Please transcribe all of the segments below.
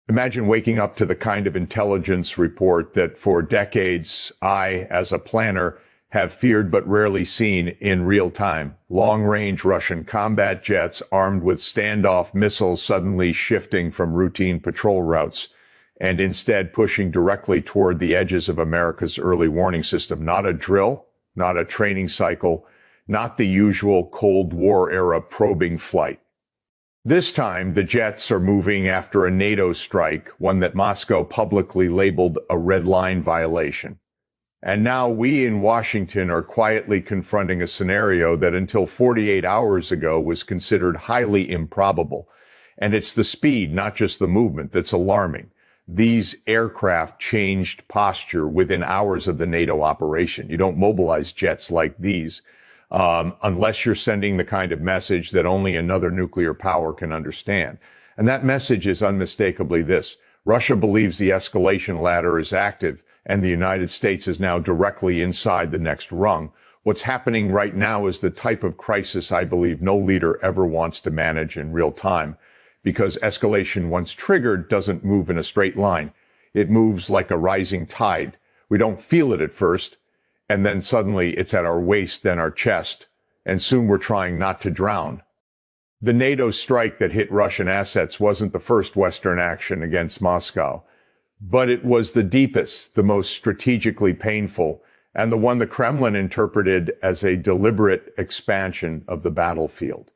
Imagine waking up to the kind of intelligence report that for decades I, as a planner, have feared but rarely seen in real time. Long-range Russian combat jets armed with standoff missiles suddenly shifting from routine patrol routes and instead pushing directly toward the edges of America's early warning system. Not a drill, not a training cycle, not the usual Cold War-era probing flight. This time, the jets are moving after a NATO strike, one that Moscow publicly labeled a red line violation. And now we in Washington are quietly confronting a scenario that until 48 hours ago was considered highly improbable. And it's the speed, not just the movement, that's alarming. These aircraft changed posture within hours of the NATO operation. You don't mobilize jets like these unless you're sending the kind of message that only another nuclear power can understand. And that message is unmistakably this: Russia believes the escalation ladder is active, and the United States is now directly inside the next rung. What's happening right now is the type of crisis I believe no leader ever wants to manage in real time, because escalation, once triggered, doesn't move in a straight line. It moves like a rising tide. We don't feel it at first, and then suddenly it's at our waist, then our chest, and soon we're trying not to drown. The NATO strike that hit Russian assets wasn't the first Western action against Moscow, but it was the deepest, the most strategically painful, and the one the Kremlin interpreted as a deliberate expansion of the battlefield.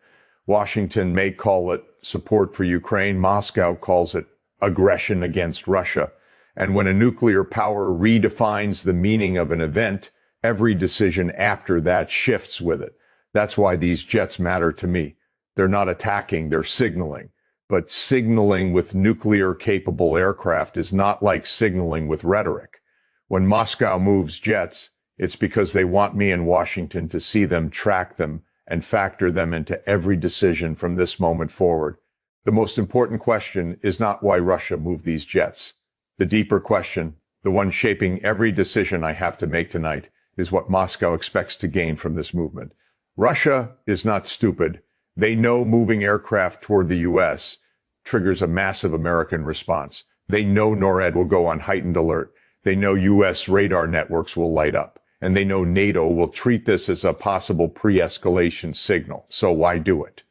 Washington may call it support for Ukraine. Moscow calls it aggression against Russia. And when a nuclear power redefines the meaning of an event, every decision after that shifts with it. That's why these jets matter to me. They're not attacking, they're signaling. But signaling with nuclear-capable aircraft is not like signaling with rhetoric. When Moscow moves jets, it's because they want me in Washington to see them, track them, and factor them into every decision from this moment forward. The most important question is not why Russia moved these jets. The deeper question, the one shaping every decision I have to make tonight, is what Moscow expects to gain from this movement. Russia is not stupid. They know moving aircraft toward the U.S. triggers a massive American response. They know NORAD will go on heightened alert. They know U.S. radar networks will light up. And they know NATO will treat this as a possible pre-escalation signal. So why do it?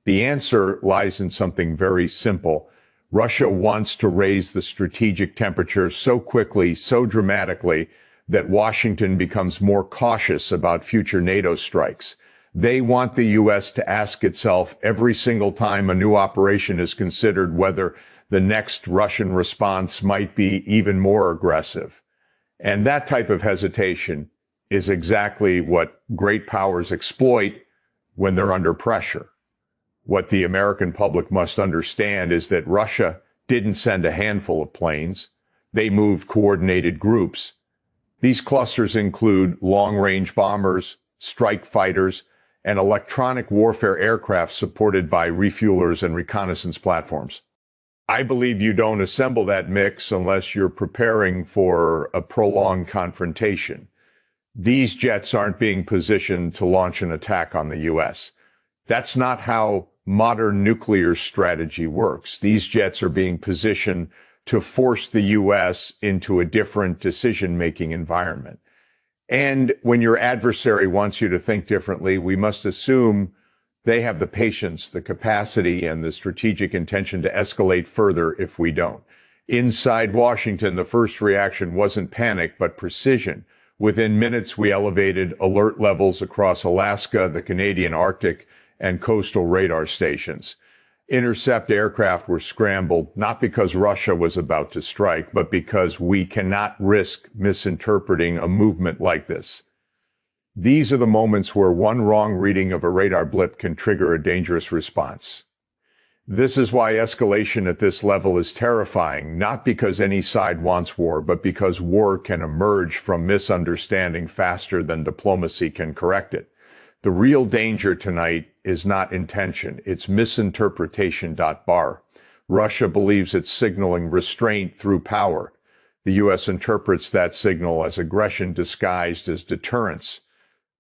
The answer lies in something very simple. Russia wants to raise the strategic temperature so quickly, so dramatically, that Washington becomes more cautious about future NATO strikes. They want the U.S. to ask itself every single time a new operation is considered whether the next Russian response might be even more aggressive. And that type of hesitation is exactly what great powers exploit when they're under pressure. What the American public must understand is that Russia didn't send a handful of planes. They moved coordinated groups. These clusters include long-range bombers, strike fighters, and electronic warfare aircraft supported by refuelers and reconnaissance platforms. I believe you don't assemble that mix unless you're preparing for a prolonged confrontation. These jets aren't being positioned to launch an attack on the U.S. That's not how modern nuclear strategy works. These jets are being positioned to force the U.S. into a different decision-making environment. And when your adversary wants you to think differently, we must assume they have the patience, the capacity, and the strategic intention to escalate further if we don't. Inside Washington, the first reaction wasn't panic, but precision. Within minutes, we elevated alert levels across Alaska, the Canadian Arctic, and coastal radar stations. Intercept aircraft were scrambled, not because Russia was about to strike, but because we cannot risk misinterpreting a movement like this. These are the moments where one wrong reading of a radar blip can trigger a dangerous response. This is why escalation at this level is terrifying, not because any side wants war, but because war can emerge from misunderstanding faster than diplomacy can correct it. The real danger tonight is not intention, it's misinterpretation. Russia believes it's signaling restraint through power. The U.S. interprets that signal as aggression disguised as deterrence.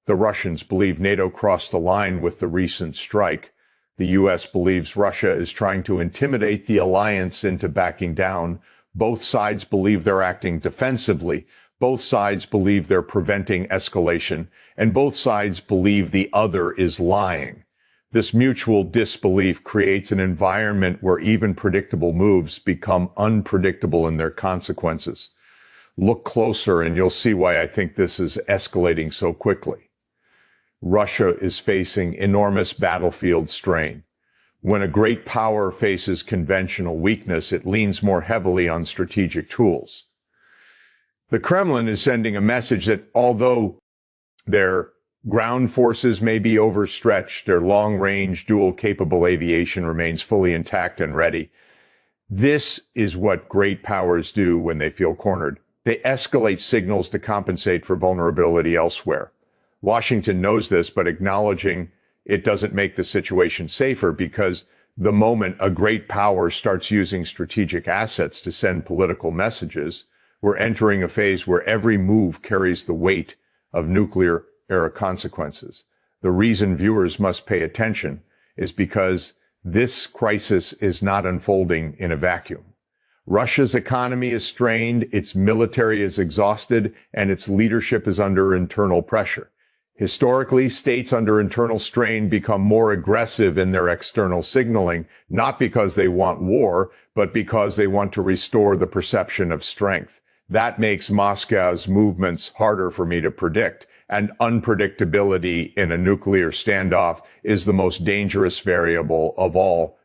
The Russians believe NATO crossed the line with the recent strike. The U.S. believes Russia is trying to intimidate the alliance into backing down. Both sides believe they're acting defensively. Both sides believe they're preventing escalation. And both sides believe the other is lying. This mutual disbelief creates an environment where even predictable moves become unpredictable in their consequences. Look closer and you'll see why I think this is escalating so quickly. Russia is facing enormous battlefield strain. When a great power faces conventional weakness, it leans more heavily on strategic tools. The Kremlin is sending a message that although their ground forces may be overstretched, their long-range, dual-capable aviation remains fully intact and ready. This is what great powers do when they feel cornered. They escalate signals to compensate for vulnerability elsewhere. Washington knows this, but acknowledging it doesn't make the situation safer, because the moment a great power starts using strategic assets to send political messages, we're entering a phase where every move carries the weight of nuclear-era consequences. The reason viewers must pay attention is because this crisis is not unfolding in a vacuum. Russia's economy is strained, its military is exhausted, and its leadership is under internal pressure. Historically, states under internal strain become more aggressive in their external signaling, not because they want war, but because they want to restore the perception of strength. That makes Moscow's movements harder for me to predict, and unpredictability in a nuclear standoff is the most dangerous variable of all.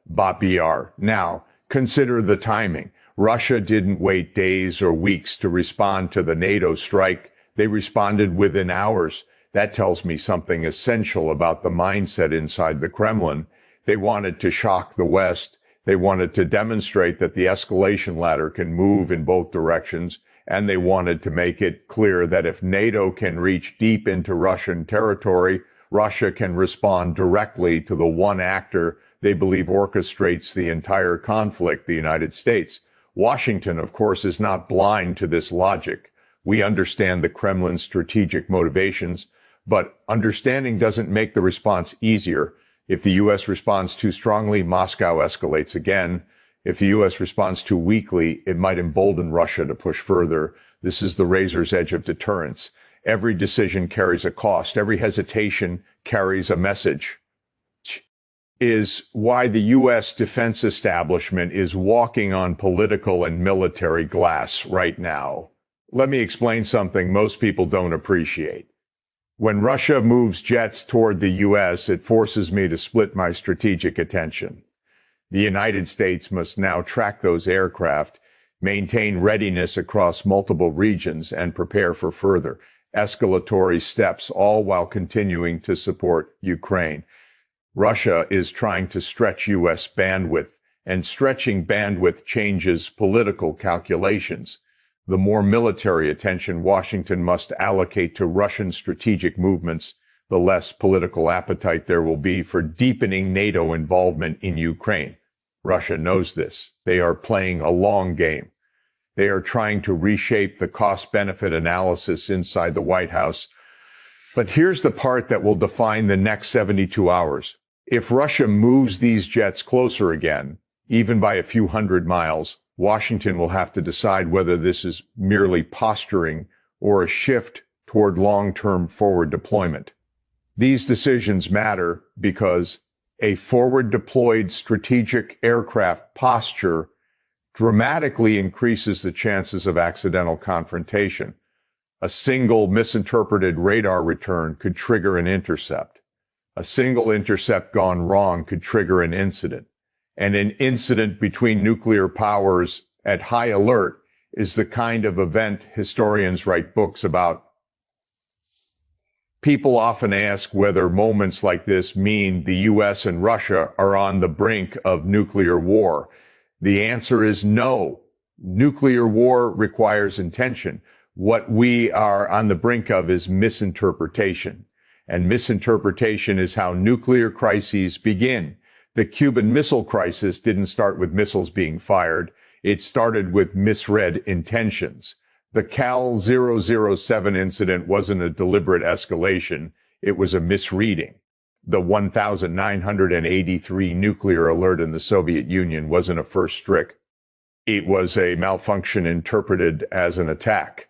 Now, consider the timing. Russia didn't wait days or weeks to respond to the NATO strike. They responded within hours. That tells me something essential about the mindset inside the Kremlin. They wanted to shock the West. They wanted to demonstrate that the escalation ladder can move in both directions. And they wanted to make it clear that if NATO can reach deep into Russian territory, Russia can respond directly to the one actor they believe orchestrates the entire conflict, the United States. Washington, of course, is not blind to this logic. We understand the Kremlin's strategic motivations, but understanding doesn't make the response easier. If the U.S. responds too strongly, Moscow escalates again. If the U.S. responds too weakly, it might embolden Russia to push further. This is the razor's edge of deterrence. Every decision carries a cost. Every hesitation carries a message. Is why the U.S. defense establishment is walking on political and military glass right now. Let me explain something most people don't appreciate. When Russia moves jets toward the U.S., it forces me to split my strategic attention. The United States must now track those aircraft, maintain readiness across multiple regions, and prepare for further escalatory steps, all while continuing to support Ukraine. Russia is trying to stretch U.S. bandwidth, and stretching bandwidth changes political calculations. The more military attention Washington must allocate to Russian strategic movements, the less political appetite there will be for deepening NATO involvement in Ukraine. Russia knows this. They are playing a long game. They are trying to reshape the cost-benefit analysis inside the White House. But here's the part that will define the next 72 hours. If Russia moves these jets closer again, even by a few hundred miles, Washington will have to decide whether this is merely posturing or a shift toward long-term forward deployment. These decisions matter because a forward-deployed strategic aircraft posture dramatically increases the chances of accidental confrontation. A single misinterpreted radar return could trigger an intercept. A single intercept gone wrong could trigger an incident. And an incident between nuclear powers at high alert is the kind of event historians write books about. People often ask whether moments like this mean the U.S. and Russia are on the brink of nuclear war. The answer is no. Nuclear war requires intention. What we are on the brink of is misinterpretation. And misinterpretation is how nuclear crises begin. The Cuban Missile Crisis didn't start with missiles being fired. It started with misread intentions. The Cal 007 incident wasn't a deliberate escalation. It was a misreading. The 1983 nuclear alert in the Soviet Union wasn't a first strike. It was a malfunction interpreted as an attack.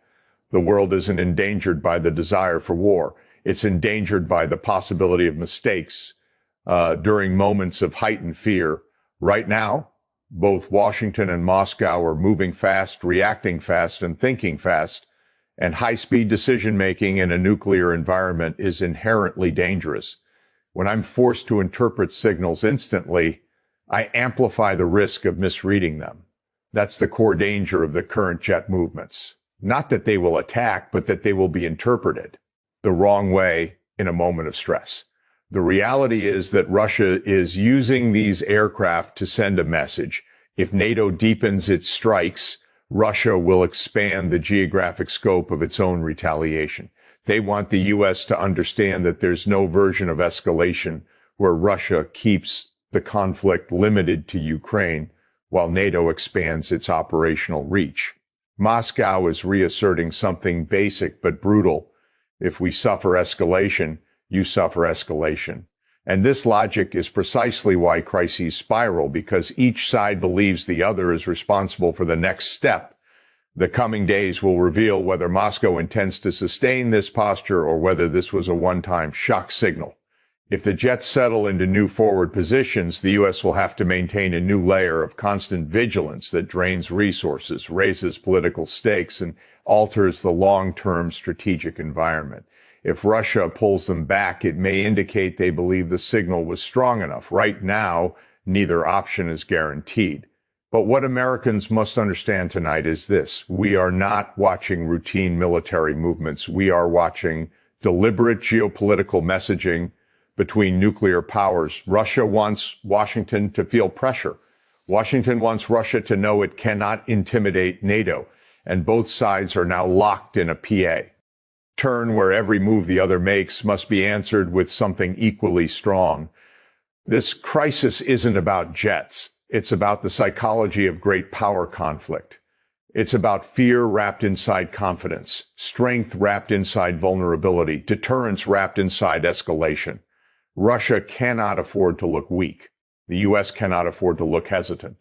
The world isn't endangered by the desire for war. It's endangered by the possibility of mistakes during moments of heightened fear. Right now, both Washington and Moscow are moving fast, reacting fast, and thinking fast. And high-speed decision-making in a nuclear environment is inherently dangerous. When I'm forced to interpret signals instantly, I amplify the risk of misreading them. That's the core danger of the current jet movements. Not that they will attack, but that they will be interpreted the wrong way in a moment of stress. The reality is that Russia is using these aircraft to send a message. If NATO deepens its strikes, Russia will expand the geographic scope of its own retaliation. They want the U.S. to understand that there's no version of escalation where Russia keeps the conflict limited to Ukraine while NATO expands its operational reach. Moscow is reasserting something basic but brutal. If we suffer escalation, you suffer escalation. And this logic is precisely why crises spiral, because each side believes the other is responsible for the next step. The coming days will reveal whether Moscow intends to sustain this posture or whether this was a one-time shock signal. If the jets settle into new forward positions, the U.S. will have to maintain a new layer of constant vigilance that drains resources, raises political stakes, and alters the long-term strategic environment. If Russia pulls them back, it may indicate they believe the signal was strong enough. Right now, neither option is guaranteed. But what Americans must understand tonight is this: we are not watching routine military movements. We are watching deliberate geopolitical messaging between nuclear powers. Russia wants Washington to feel pressure. Washington wants Russia to know it cannot intimidate NATO. And both sides are now locked in a PA turn where every move the other makes must be answered with something equally strong. This crisis isn't about jets. It's about the psychology of great power conflict. It's about fear wrapped inside confidence, strength wrapped inside vulnerability, deterrence wrapped inside escalation. Russia cannot afford to look weak. The U.S. cannot afford to look hesitant.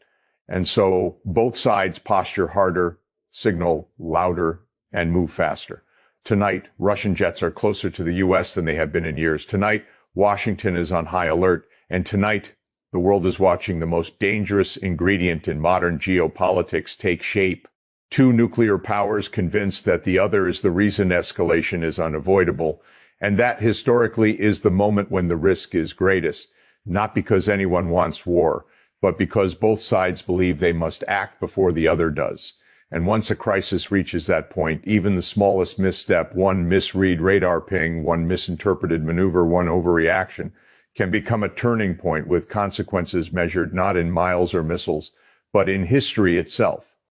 And so both sides posture harder, signal louder, and move faster. Tonight, Russian jets are closer to the U.S. than they have been in years. Tonight, Washington is on high alert. And tonight, the world is watching the most dangerous ingredient in modern geopolitics take shape. Two nuclear powers convinced that the other is the reason escalation is unavoidable. And that historically is the moment when the risk is greatest, not because anyone wants war, but because both sides believe they must act before the other does. And once a crisis reaches that point, even the smallest misstep, one misread radar ping, one misinterpreted maneuver, one overreaction, can become a turning point with consequences measured not in miles or missiles, but in history itself.